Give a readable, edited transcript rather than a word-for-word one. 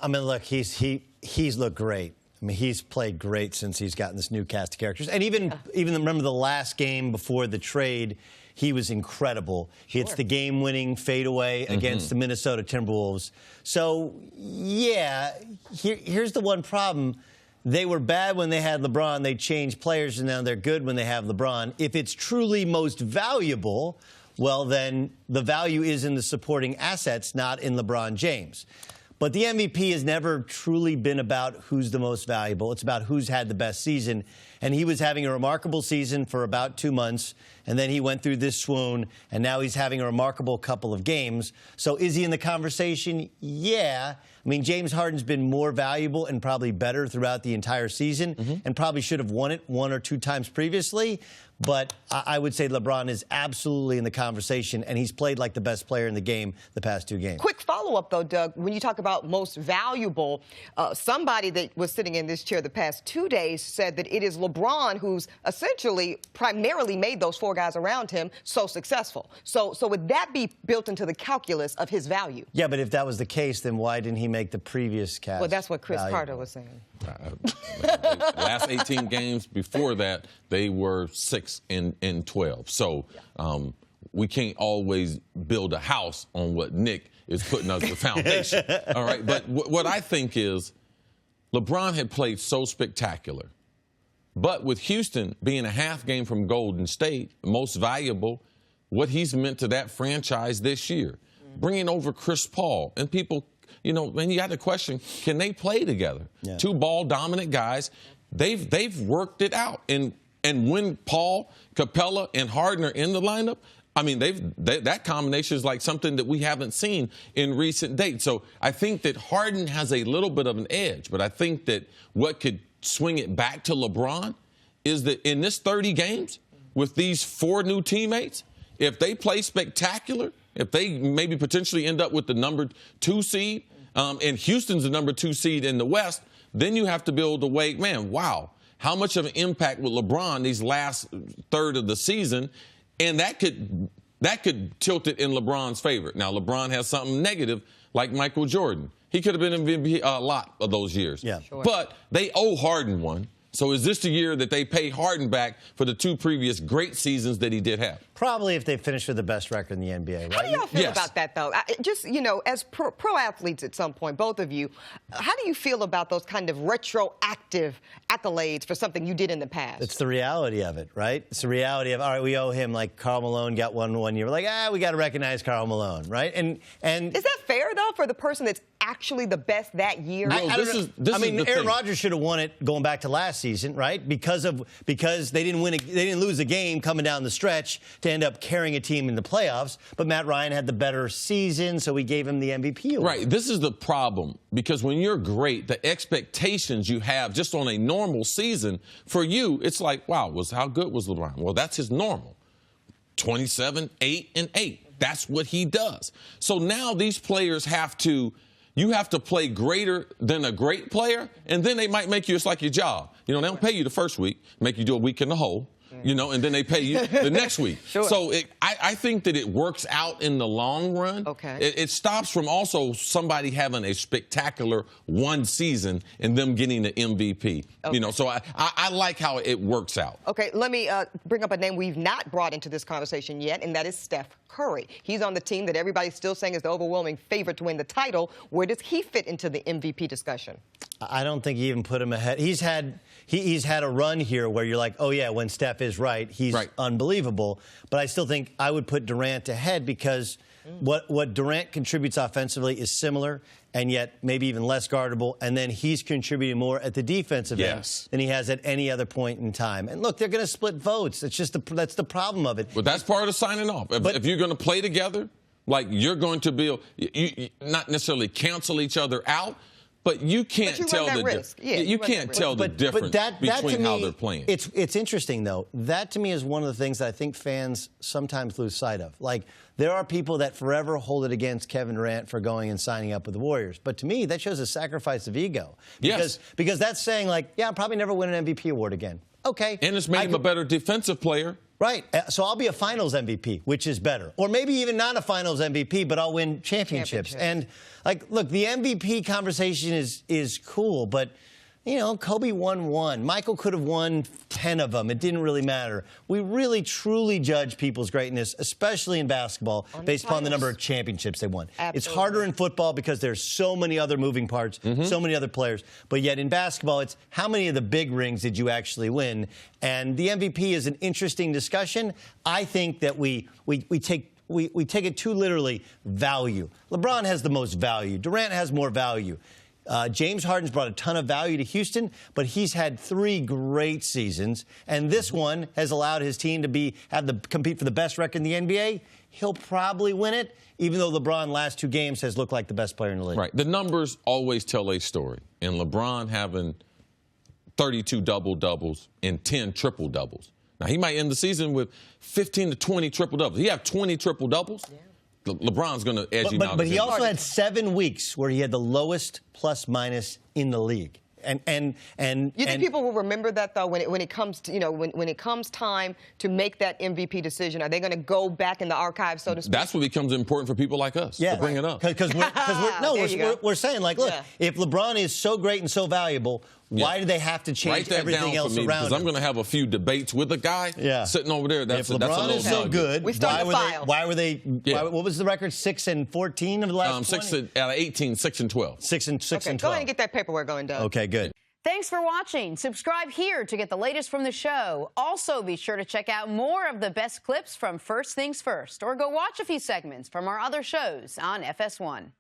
I mean, look, he's looked great. I mean, he's played great since he's gotten this new cast of characters. And even remember the last game before the trade, he was incredible. He hits the game-winning fadeaway against the Minnesota Timberwolves. So, yeah, here's the one problem. They were bad when they had LeBron. They changed players, and now they're good when they have LeBron. If it's truly most valuable, well, then the value is in the supporting assets, not in LeBron James. But the MVP has never truly been about who's the most valuable. It's about who's had the best season. And he was having a remarkable season for about 2 months, and then he went through this swoon, and now he's having a remarkable couple of games. So is he in the conversation? Yeah. I mean, James Harden's been more valuable and probably better throughout the entire season and probably should have won it 1 or 2 times previously. But I would say LeBron is absolutely in the conversation, and he's played like the best player in the game the past 2 games. Quick follow-up, though, Doug. When you talk about most valuable, somebody that was sitting in this chair the past 2 days said that it is LeBron who's essentially primarily made those 4 guys around him so successful. So would that be built into the calculus of his value? Yeah, but if that was the case, then why didn't he make the previous cast? Well, that's what Cris Carter was saying. Last 18 games before that, they were 6 and 12. So we can't always build a house on what Nick is putting as the foundation. All right. But what I think is LeBron had played so spectacular. But with Houston being a half game from Golden State, most valuable, what he's meant to that franchise this year, bringing over Chris Paul, and people, you know, and you got the question, can they play together? Yeah. 2 ball-dominant guys. They've worked it out. And when Paul, Capella, and Harden are in the lineup, I mean, that combination is like something that we haven't seen in recent dates. So I think that Harden has a little bit of an edge. But I think that what could swing it back to LeBron is that in this 30 games with these 4 new teammates, if they play spectacular, if they maybe potentially end up with the number 2 seed, and Houston's the number 2 seed in the West, then you have to build a way, man, wow, how much of an impact with LeBron these last third of the season, and that could tilt it in LeBron's favor. Now, LeBron has something negative like Michael Jordan. He could have been MVP a lot of those years. Yeah. Sure. But they owe Harden one. So is this the year that they pay Harden back for the 2 previous great seasons that he did have? Probably if they finish with the best record in the NBA, right? How do y'all feel Yes. about that, though? Just, you know, as pro athletes at some point, both of you, how do you feel about those kind of retroactive accolades for something you did in the past? It's the reality of it, right? It's the reality of, all right, we owe him, like Karl Malone got one year. We're like, we got to recognize Karl Malone, right? And is that fair, though, for the person that's actually the best that year? I mean, Aaron Rodgers should have won it going back to last season, right? Because they didn't lose a game coming down the stretch to end up carrying a team in the playoffs. But Matt Ryan had the better season, so we gave him the MVP award. Right. This is the problem, because when you're great, the expectations you have just on a normal season, for you, it's like, wow, how good was LeBron? Well, that's his normal. 27, 8, and 8. That's what he does. So now these players you have to play greater than a great player, and then they might make you, it's like your job. You know, they don't pay you the first week, make you do a week in the hole, you know, and then they pay you the next week. Sure. So I think that it works out in the long run. Okay. It stops from also somebody having a spectacular one season and them getting the MVP. Okay. You know, so I like how it works out. Okay, let me bring up a name we've not brought into this conversation yet, and that is Steph Curry. He's on the team that everybody's still saying is the overwhelming favorite to win the title. Where does he fit into the MVP discussion? I don't think you even put him ahead. He's had a run here where you're like, oh, yeah, when Steph is right, he's unbelievable. But I still think I would put Durant ahead because what Durant contributes offensively is similar and yet maybe even less guardable. And then he's contributing more at the defensive end than he has at any other point in time. And look, they're going to split votes. It's just that's the problem of it. But that's part of signing off. If you're going to play together, like you're going to be, you not necessarily cancel each other out, but you can't tell the difference. You can't tell the difference between how they're playing. It's interesting, though. That, to me, is one of the things that I think fans sometimes lose sight of. Like, there are people that forever hold it against Kevin Durant for going and signing up with the Warriors. But to me, that shows a sacrifice of ego. Because that's saying, like, yeah, I'll probably never win an MVP award again. Okay. And it's made him a better defensive player Right. So I'll be a finals MVP, which is better. Or maybe even not a finals MVP, but I'll win championships. And, like, look, the MVP conversation is cool, but, you know, Kobe won 1. Michael could have won 10 of them. It didn't really matter. We really, truly judge people's greatness, especially in basketball, based upon the number of championships they won. Absolutely. It's harder in football because there's so many other moving parts, so many other players. But yet in basketball, it's how many of the big rings did you actually win? And the MVP is an interesting discussion. I think that we take it too literally, value. LeBron has the most value. Durant has more value. James Harden's brought a ton of value to Houston, but he's had 3 great seasons, and this one has allowed his team to compete for the best record in the NBA. He'll probably win it, even though LeBron last 2 games has looked like the best player in the league. Right. The numbers always tell a story, and LeBron having 32 double-doubles and 10 triple-doubles. Now, he might end the season with 15 to 20 triple-doubles. He have 20 triple-doubles. Yeah. LeBron's going to edge him out. But he also had 7 weeks where he had the lowest plus-minus in the league. And you think people will remember that, though, when it comes to, you know, when it comes time to make that MVP decision? Are they going to go back in the archives, so to speak? That's what becomes important for people like us to bring it up. Because we're saying, like, look, if LeBron is so great and so valuable, why do they have to change everything else around him? Because I'm going to have a few debates with a guy sitting over there. If LeBron is so good, why were they? What was the record? 6 and 14 of the last 20? 6 out of 18, 6 and 12. 6 and 12. Go ahead and get that paperwork going, Doug. Okay, good. Thanks for watching. Subscribe here to get the latest from the show. Also, be sure to check out more of the best clips from First Things First, or go watch a few segments from our other shows on FS1.